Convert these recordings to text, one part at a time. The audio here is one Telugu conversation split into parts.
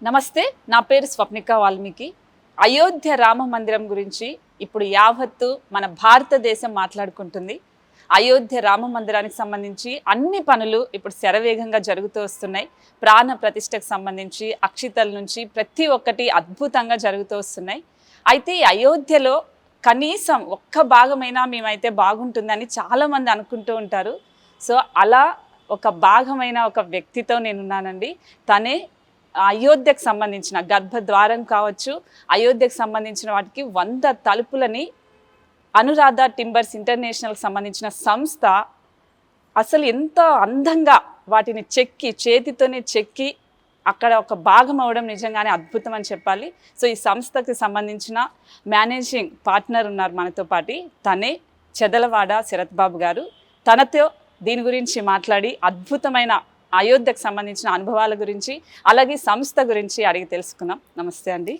నమస్తే, నా పేరు స్వప్నిక వాల్మీకి. అయోధ్య రామ మందిరం గురించి ఇప్పుడు యావత్తు మన భారతదేశం మాట్లాడుకుంటుంది. అయోధ్య రామ మందిరానికి సంబంధించి అన్ని పనులు ఇప్పుడు శరవేగంగా జరుగుతూ వస్తున్నాయి. ప్రాణ ప్రతిష్టకు సంబంధించి అక్షితల నుంచి ప్రతి ఒక్కటి అద్భుతంగా జరుగుతూ వస్తున్నాయి. అయితే ఈ అయోధ్యలో కనీసం ఒక్క భాగమైనా మేమైతే బాగుంటుందని చాలామంది అనుకుంటూ ఉంటారు. సో అలా ఒక భాగమైన ఒక వ్యక్తితో నేనున్నానండి. తనే అయోధ్యకు సంబంధించిన గర్భద్వారం కావచ్చు, అయోధ్యకు సంబంధించిన వాటికి 100 తలుపులని అనురాధ టింబర్స్ ఇంటర్నేషనల్కి సంబంధించిన సంస్థ అసలు ఎంత అందంగా వాటిని చెక్కి చేతితోనే చెక్కి అక్కడ ఒక భాగం అవ్వడం నిజంగానే అద్భుతం అని చెప్పాలి. సో ఈ సంస్థకి సంబంధించిన మేనేజింగ్ పార్ట్నర్ ఉన్నారు మనతో పాటు. తనే చెదలవాడ శరత్ బాబు గారు. తనతో దీని గురించి మాట్లాడి అద్భుతమైన అయోధ్యకు సంబంధించిన అనుభవాల గురించి అలాగే సంస్థ గురించి అడిగి తెలుసుకున్నాం. నమస్తే అండి.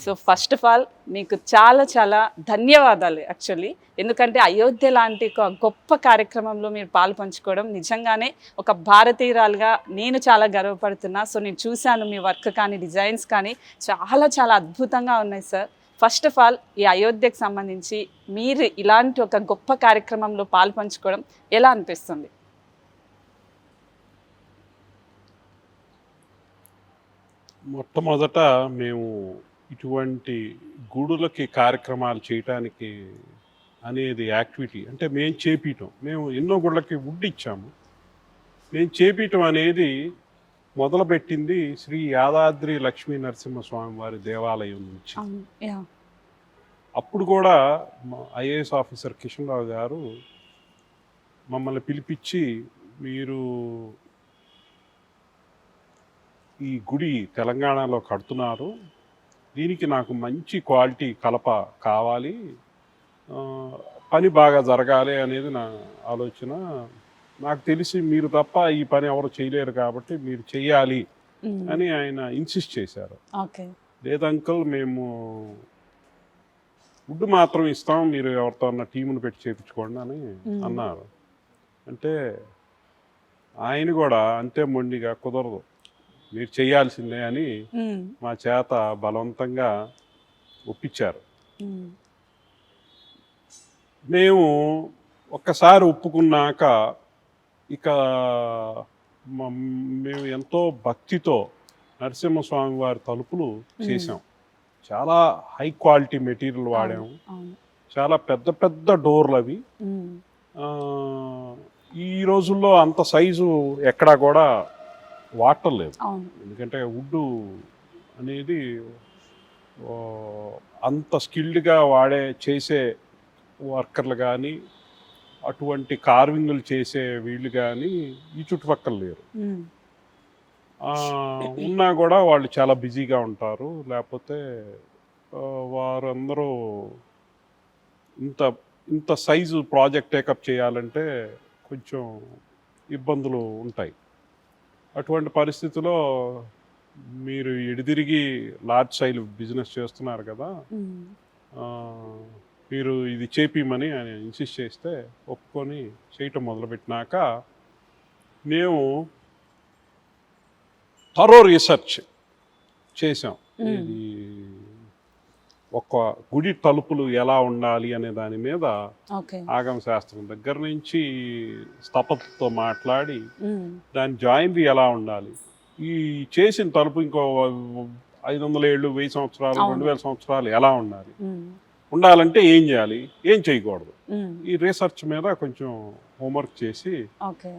సో ఫస్ట్ ఆఫ్ ఆల్ మీకు చాలా చాలా ధన్యవాదాలు యాక్చువల్లీ. ఎందుకంటే అయోధ్య లాంటి ఒక గొప్ప కార్యక్రమంలో మీరు పాలు పంచుకోవడం నిజంగానే ఒక భారతీయురాలుగా నేను చాలా గర్వపడుతున్నా. సో నేను చూశాను మీ వర్క్ కానీ డిజైన్స్ కానీ చాలా చాలా అద్భుతంగా ఉన్నాయి సార్. ఫస్ట్ ఆఫ్ ఆల్ ఈ అయోధ్యకు సంబంధించి మీరు ఇలాంటి ఒక గొప్ప కార్యక్రమంలో పాలు పంచుకోవడం ఎలా అనిపిస్తుంది? మొట్టమొదట మేము ఇటువంటి గుడులకి కార్యక్రమాలు చేయటానికి అనేది యాక్టివిటీ అంటే మేము చేపీయటం, మేము ఎన్నో గుళ్ళకి వుడ్ ఇచ్చాము. మేము చేపీయటం అనేది మొదలుపెట్టింది శ్రీ యాదాద్రి లక్ష్మీ నరసింహస్వామి వారి దేవాలయం నుంచి. అప్పుడు కూడా ఐఏఎస్ ఆఫీసర్ కిషన్ రావు గారు మమ్మల్ని పిలిపించి, మీరు ఈ గుడి తెలంగాణలో కడుతున్నారు, దీనికి నాకు మంచి క్వాలిటీ కలప కావాలి, పని బాగా జరగాలి అనేది నా ఆలోచన. నాకు తెలిసి మీరు తప్ప ఈ పని ఎవరు చేయలేరు కాబట్టి మీరు చెయ్యాలి అని ఆయన ఇన్సిస్ట్ చేశారు. లేదు అంకుల్, మేము వుడ్ మాత్రం ఇస్తాం, మీరు ఎవరితో ఉన్న టీమును పెట్టి చేయించుకోండి అని అన్నారు. అంటే ఆయన కూడా అంతే మొండిగా, కుదరదు, మీరు చేయాల్సిందే అని మా చేత బలవంతంగా ఒప్పించారు. మేము ఒక్కసారి ఒప్పుకున్నాక ఇక మేము ఎంతో భక్తితో నరసింహస్వామి వారి తలుపులు చేసాం. చాలా హై క్వాలిటీ మెటీరియల్ వాడాము. చాలా పెద్ద పెద్ద డోర్లు అవి. ఈ రోజుల్లో అంత సైజు ఎక్కడా కూడా వాటర్ లేదు. ఎందుకంటే వుడ్ అనేది అంత స్కిల్డ్గా చేసే వర్కర్లు కానీ, అటువంటి కార్వింగ్లు చేసే వీళ్ళు కానీ ఈ చుట్టుపక్కల లేరు. ఉన్నా కూడా వాళ్ళు చాలా బిజీగా ఉంటారు. లేకపోతే వారందరూ ఇంత ఇంత సైజు ప్రాజెక్ట్ టేకప్ చేయాలంటే కొంచెం ఇబ్బందులు ఉంటాయి. అటువంటి పరిస్థితిలో మీరు ఎడిదిరిగి లార్జ్ సైజ్ బిజినెస్ చేస్తున్నారు కదా, మీరు ఇది చేపిమని ఆయన ఇన్సిస్ట్ చేస్తే ఒప్పుకొని చేయటం మొదలుపెట్టినాక మేము థరో రీసెర్చ్ చేసాం. ఇది ఒక గుడి తలుపులు ఎలా ఉండాలి అనే దాని మీద ఆగమ శాస్త్రం దగ్గర నుంచి స్థపతితో మాట్లాడి దాని జాయినరీ ఎలా ఉండాలి, ఈ చేసిన తలుపు ఇంకో 500 ఏళ్ళు, 1000 సంవత్సరాలు, 2000 సంవత్సరాలు ఎలా ఉండాలంటే ఏం చేయాలి, ఏం చేయకూడదు, ఈ రీసెర్చ్ మీద కొంచెం హోంవర్క్ చేసి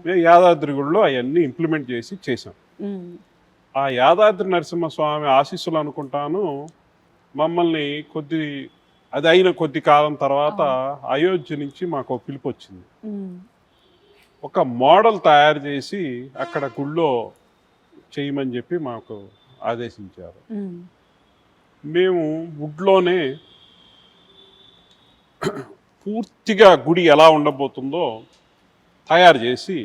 మేము యాదాద్రి గుడిలో అవన్నీ ఇంప్లిమెంట్ చేసాం. ఆ యాదాద్రి నరసింహస్వామి ఆశీస్సులు అనుకుంటాను మమ్మల్ని అది అయిన కొద్ది కాలం తర్వాత అయోధ్య నుంచి మాకు పిలుపు వచ్చింది. ఒక మోడల్ తయారు చేసి అక్కడ గుళ్ళో చేయమని చెప్పి మాకు ఆదేశించారు. మేము వుడ్లోనే పూర్తిగా గుడి ఎలా ఉండబోతుందో తయారు చేసి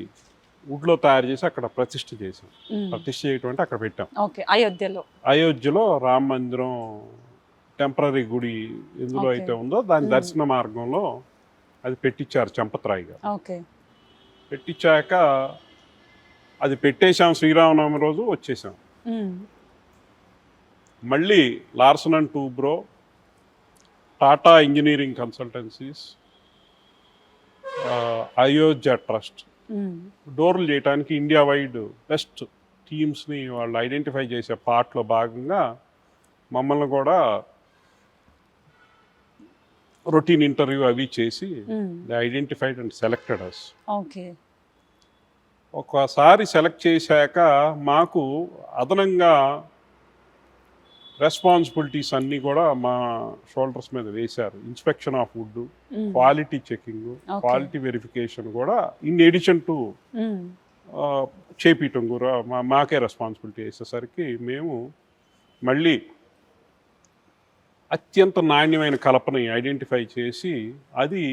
వుడ్లో తయారు చేసి అక్కడ ప్రతిష్ఠ చేసాం. ప్రతిష్ఠ చేయటం అంటే అక్కడ పెట్టాం. అయోధ్యలో రామ మందిరం టెంపరీ గుడి ఎందులో అయితే ఉందో దాని దర్శన మార్గంలో అది పెట్టించారు చంపత్రాయి గారు. పెట్టించాక అది పెట్టేశాం. శ్రీరామనవమి రోజు వచ్చేసాం. మళ్ళీ Larson and Toubro, Tata engineering consultancies, Ayodhya trust డోర్లు చేయడానికి ఇండియా వైడ్ బెస్ట్ టీమ్స్ని వాళ్ళు ఐడెంటిఫై చేసే పార్ట్లో భాగంగా మమ్మల్ని కూడా రొటీన్ ఇంటర్వ్యూ అవి చేసి they identified and selected us. Okay. ఒకసారి సెలెక్ట్ చేశాక మాకు అదనంగా రెస్పాన్సిబిలిటీస్ అన్నీ కూడా మా షోల్డర్స్ మీద వేశారు. Inspection of would, quality checking, quality verification కూడా ఇన్ ఎడిషన్ టు చేపించడం కూడా మాకే రెస్పాన్సిబిలిటీ వేసేసరికి మేము మళ్ళీ అత్యంత నాణ్యమైన కలపని ఐడెంటిఫై చేసి అది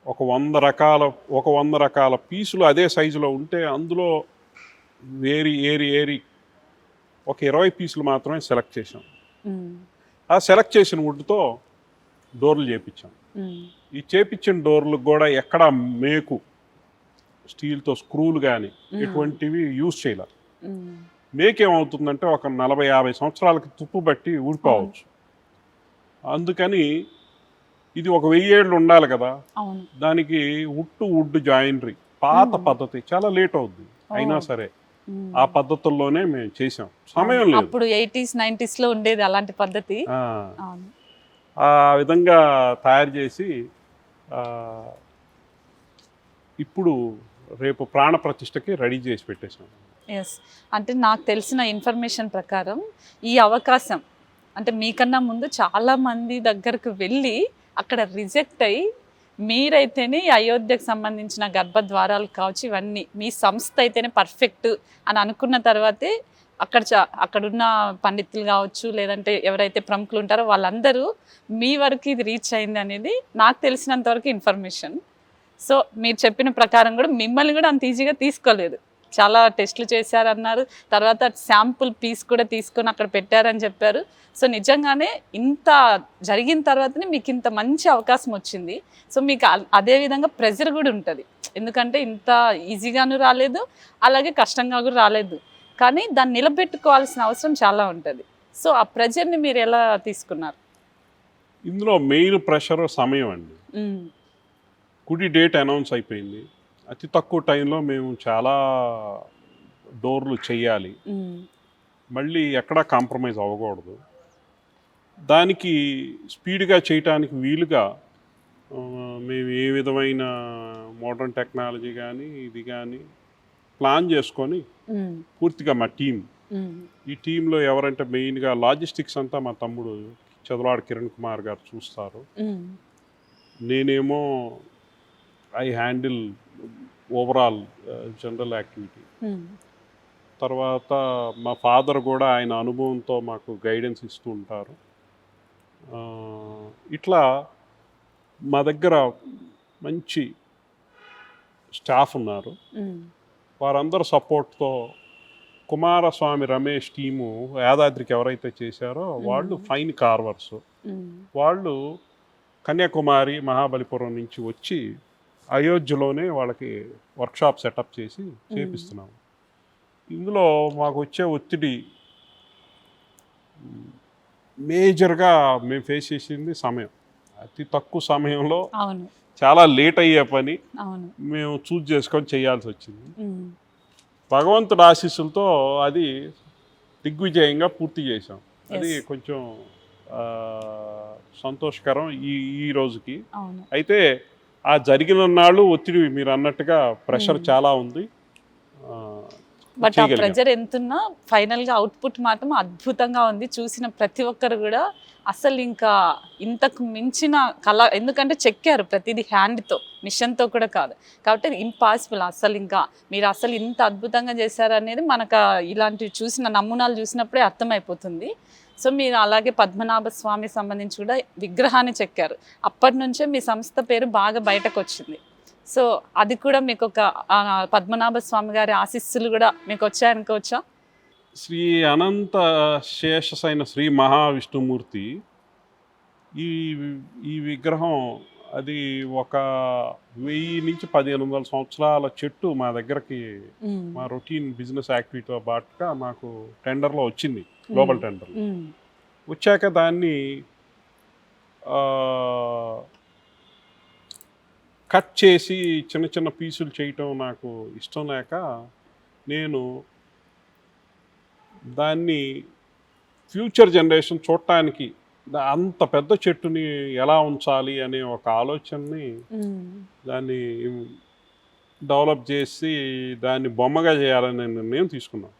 ఒక 100 రకాల పీసులు అదే సైజులో ఉంటే అందులో ఏరి ఒక 20 పీసులు మాత్రమే సెలెక్ట్ చేసాం. ఆ సెలెక్ట్ చేసిన వుడ్తో డోర్లు చేపించాం. ఈ చేపించిన డోర్లకు కూడా ఎక్కడ మేకు స్టీల్తో స్క్రూలు కానీ ఎటువంటివి యూజ్ చేయాలి. మేకేమవుతుందంటే ఒక 40-50 సంవత్సరాలకి తుప్పు బట్టి ఊడిపోవచ్చు. అందుకని ఇది ఒక 1000 ఏళ్ళు ఉండాలి కదా, దానికి వుడ్ జాయినరీ పాత పద్ధతి చాలా లేట్ అవుద్ది. అయినా సరే ఆ పద్ధతుల్లోనే మేము చేసాం. సమయం లేదు. అప్పుడు 80s 90s లో ఉండేది అలాంటి పద్ధతి. ఆ విధంగా తయారు చేసి ఇప్పుడు రేపు ప్రాణ ప్రతిష్టకి రెడీ చేసి పెట్టేసాం. ఎస్. అంటే నాకు తెలిసిన ఇన్ఫర్మేషన్ ప్రకారం ఈ అవకాశం అంటే మీకన్నా ముందు చాలా మంది దగ్గరకు వెళ్ళి అక్కడ రిజెక్ట్ అయ్యి మీరైతేనే ఈ అయోధ్యకు సంబంధించిన గర్భద్వారాలు కావచ్చు ఇవన్నీ మీ సంస్థ అయితేనే పర్ఫెక్ట్ అని అనుకున్న తర్వాతే అక్కడున్న పండితులు కావచ్చు లేదంటే ఎవరైతే ప్రముఖులు ఉంటారో వాళ్ళందరూ మీ వరకు ఇది రీచ్ అయింది అనేది నాకు తెలిసినంత వరకు ఇన్ఫర్మేషన్. సో మీరు చెప్పిన ప్రకారం కూడా మిమ్మల్ని కూడా అంత ఈజీగా తీసుకోలేదు, చాలా టెస్టులు చేశారన్నారు, తర్వాత శాంపుల్ పీస్ కూడా తీసుకొని అక్కడ పెట్టారని చెప్పారు. సో నిజంగానే ఇంత జరిగిన తర్వాతనే మీకు ఇంత మంచి అవకాశం వచ్చింది. సో మీకు అదే విధంగా ప్రెజర్ కూడా ఉంటుంది, ఎందుకంటే ఇంత ఈజీగాను రాలేదు అలాగే కష్టంగా కూడా రాలేదు, కానీ దాన్ని నిలబెట్టుకోవాల్సిన అవసరం చాలా ఉంటుంది. సో ఆ ప్రెజర్ని మీరు ఎలా తీసుకున్నారు? ఇందులో మెయిన్ ప్రెషర్ సమయం అండి. గుడి డేట్ అనౌన్స్ అయిపోయింది, అతి తక్కువ టైంలో మేము చాలా డోర్లు చెయ్యాలి, మళ్ళీ ఎక్కడా కాంప్రమైజ్ అవ్వకూడదు. దానికి స్పీడ్గా చేయటానికి వీలుగా మేము ఏ విధమైన మోడర్న్ టెక్నాలజీ కానీ ఇది కానీ ప్లాన్ చేసుకొని పూర్తిగా మా టీం, ఈ టీంలో ఎవరంటే మెయిన్గా లాజిస్టిక్స్ అంతా మా తమ్ముడు చదవాడ కిరణ్ కుమార్ గారు చూస్తారు. నేనేమో I handle overall general activity. తర్వాత మా ఫాదర్ కూడా ఆయన అనుభవంతో మాకు గైడెన్స్ ఇస్తూ ఉంటారు. ఇట్లా మా దగ్గర మంచి స్టాఫ్ ఉన్నారు. వారందరూ సపోర్ట్తో కుమారస్వామి రమేష్ టీము యాదాద్రికి ఎవరైతే చేశారో వాళ్ళు ఫైన్ కార్వర్స్, వాళ్ళు కన్యాకుమారి మహాబలిపురం నుంచి వచ్చి అయోధ్యలోనే వాళ్ళకి వర్క్షాప్ సెటప్ చేసి చేపిస్తున్నాము. ఇందులో మాకు వచ్చే ఒత్తిడి మేజర్గా మేము ఫేస్ చేసింది సమయం. అతి తక్కువ సమయంలో చాలా లేట్ అయ్యే పని మేము చూజ్ చేసుకొని చేయాల్సి వచ్చింది. భగవంతుడి ఆశీస్సులతో అది దిగ్విజయంగా పూర్తి చేసాం. అది కొంచెం సంతోషకరం ఈ రోజుకి. అయితే ఆ జరిగిన నాళ్ళు ఒత్తిడి మీరు అన్నట్టుగా ప్రెషర్ చాలా ఉంది. బట్ ఆ ప్రెజర్ ఎంతున్నా ఫైనల్గా అవుట్పుట్ మాత్రం అద్భుతంగా ఉంది. చూసిన ప్రతి ఒక్కరు కూడా అసలు ఇంకా ఇంతకు మించిన కళ, ఎందుకంటే చెక్కారు ప్రతిదీ హ్యాండ్తో, మిషన్తో కూడా కాదు కాబట్టి ఇంపాసిబుల్. అసలు ఇంకా మీరు అసలు ఇంత అద్భుతంగా చేశారు అనేది మనకు ఇలాంటివి చూసిన నమూనాలు చూసినప్పుడే అర్థమైపోతుంది. సో మీరు అలాగే పద్మనాభ స్వామి సంబంధించి కూడా విగ్రహాన్ని చెక్కారు. అప్పటి నుంచే మీ సంస్థ పేరు బాగా బయటకు వచ్చింది. సో అది కూడా మీకు ఒక పద్మనాభ స్వామి గారి ఆశీస్సులు కూడా మీకు వచ్చాయనుకోవచ్చా? శ్రీ అనంత శేషసైన శ్రీ మహావిష్ణుమూర్తి ఈ విగ్రహం అది ఒక 1000 నుంచి 1500 సంవత్సరాల చెట్టు మా దగ్గరకి మా రొటీన్ బిజినెస్ యాక్టివిటీతో పాటుగా మాకు టెండర్లో వచ్చింది, గ్లోబల్ టెండర్. వచ్చాక దాన్ని కట్ చేసి చిన్న చిన్న పీసులు చేయటం నాకు ఇష్టం లేక నేను దాన్ని ఫ్యూచర్ జనరేషన్ చూడటానికి అంత పెద్ద చెట్టుని ఎలా ఉంచాలి అనే ఒక ఆలోచనని దాన్ని డెవలప్ చేసి దాన్ని బొమ్మగా చేయాలనే నిర్ణయం తీసుకున్నాను.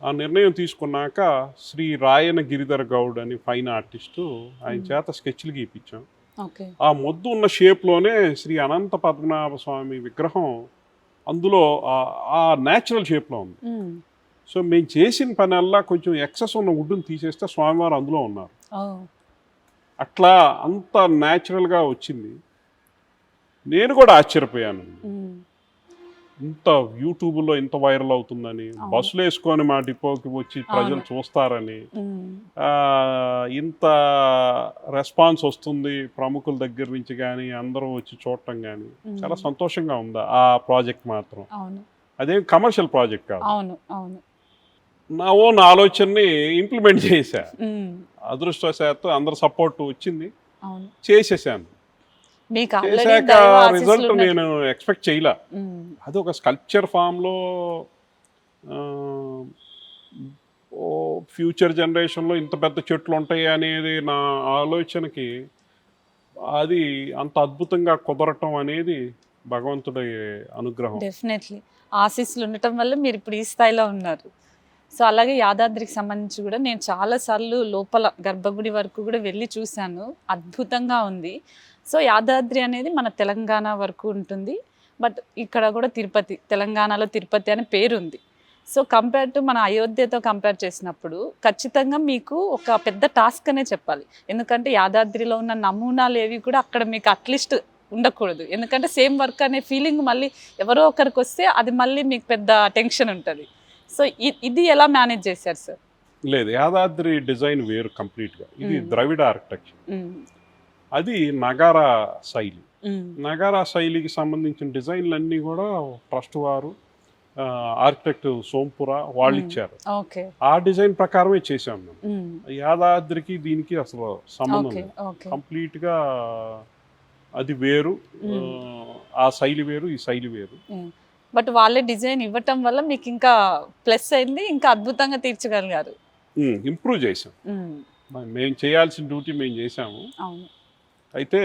ఆ నిర్ణయం తీసుకున్నాక శ్రీ రాయన గిరిధర్ గౌడ్ అని ఫైన్ ఆర్టిస్టు, ఆయన చేత స్కెచ్లు గీపించాం. ఆ మొద్దు ఉన్న షేప్లోనే శ్రీ అనంత పద్మనాభ స్వామి విగ్రహం అందులో ఆ న్యాచురల్ షేప్లో ఉంది. సో మేము చేసిన పనల్లా కొంచెం ఎక్సెస్ ఉన్న వుడ్ని తీసేస్తే స్వామివారు అందులో ఉన్నారు. అట్లా అంత న్యాచురల్గా వచ్చింది. నేను కూడా ఆశ్చర్యపోయాను, ఇంత యూట్యూబ్లో ఇంత వైరల్ అవుతుందని, బస్సులు వేసుకొని మా డిపోకి వచ్చి ప్రజలు చూస్తారని, ఇంత రెస్పాన్స్ వస్తుంది ప్రముఖుల దగ్గర నుంచి కానీ అందరూ వచ్చి చూడటం కానీ చాలా సంతోషంగా ఉంది. ఆ ప్రాజెక్ట్ మాత్రం అదేం కమర్షియల్ ప్రాజెక్ట్ కాదు. నా ఓన్ ఆలోచనని ఇంప్లిమెంట్ చేశా. అదృష్టవశాత్తు అందరు సపోర్ట్ వచ్చింది, చేసేసాను. చేశాక రిజల్ట్ నేను ఎక్స్పెక్ట్ చేయలే. అది ఒక స్కల్ప్చర్ ఫామ్లో ఫ్యూచర్ జనరేషన్లో ఇంత పెద్ద చెట్లు ఉంటాయి అనేది నా ఆలోచనకి అది అంత అద్భుతంగా కుదరటం అనేది భగవంతుడి అనుగ్రహం. డెఫినెట్లీ ఆశీస్సులు ఉండటం వల్ల మీరు ఇప్పుడు ఈ స్థాయిలో ఉన్నారు. సో అలాగే యాదాద్రికి సంబంధించి కూడా నేను చాలాసార్లు లోపల గర్భగుడి వరకు కూడా వెళ్ళి చూశాను, అద్భుతంగా ఉంది. సో యాదాద్రి అనేది మన తెలంగాణ వరకు ఉంటుంది, బట్ ఇక్కడ కూడా తిరుపతి, తెలంగాణలో తిరుపతి అనే పేరు ఉంది. సో కంపేర్ టు మన అయోధ్యతో కంపేర్ చేసినప్పుడు ఖచ్చితంగా మీకు ఒక పెద్ద టాస్క్ అనే చెప్పాలి. ఎందుకంటే యాదాద్రిలో ఉన్న నమూనాలు ఏవి కూడా అక్కడ మీకు అట్లీస్ట్ ఉండకూడదు. ఎందుకంటే సేమ్ వర్క్ అనే ఫీలింగ్ మళ్ళీ ఎవరో ఒకరికి వస్తే అది మళ్ళీ మీకు పెద్ద టెన్షన్ ఉంటుంది. సో ఇది ఎలా మేనేజ్ చేశారు సార్? లేదు, యాదాద్రి డిజైన్ వేరు కంప్లీట్గా. ఇది ద్రవిడ ఆర్కిటెక్చర్, అది నగారా శైలి. నగారా శైలికి సంబంధించిన డిజైన్లు అన్నీ కూడా ట్రస్ట్ వారు, ఆర్కిటెక్ట్ సోంపుర వాళ్ళు ఇచ్చారు. ఆ డిజైన్ ప్రకారమే చేసాం మేము. యాదాద్రికి దీనికి అసలు సంబంధం లేదు, కంప్లీట్గా అది వేరు, ఆ శైలి వేరు, ఈ శైలి వేరు. బట్ వాళ్ళే డిజైన్ ఇవ్వటం వల్ల మీకు ఇంకా ప్లస్ అయింది, ఇంకా అద్భుతంగా తీర్చగలిగారు. ఇంప్రూవ్ చేసాం, మేము చేయాల్సిన డ్యూటీ మేము చేసాము. అయితే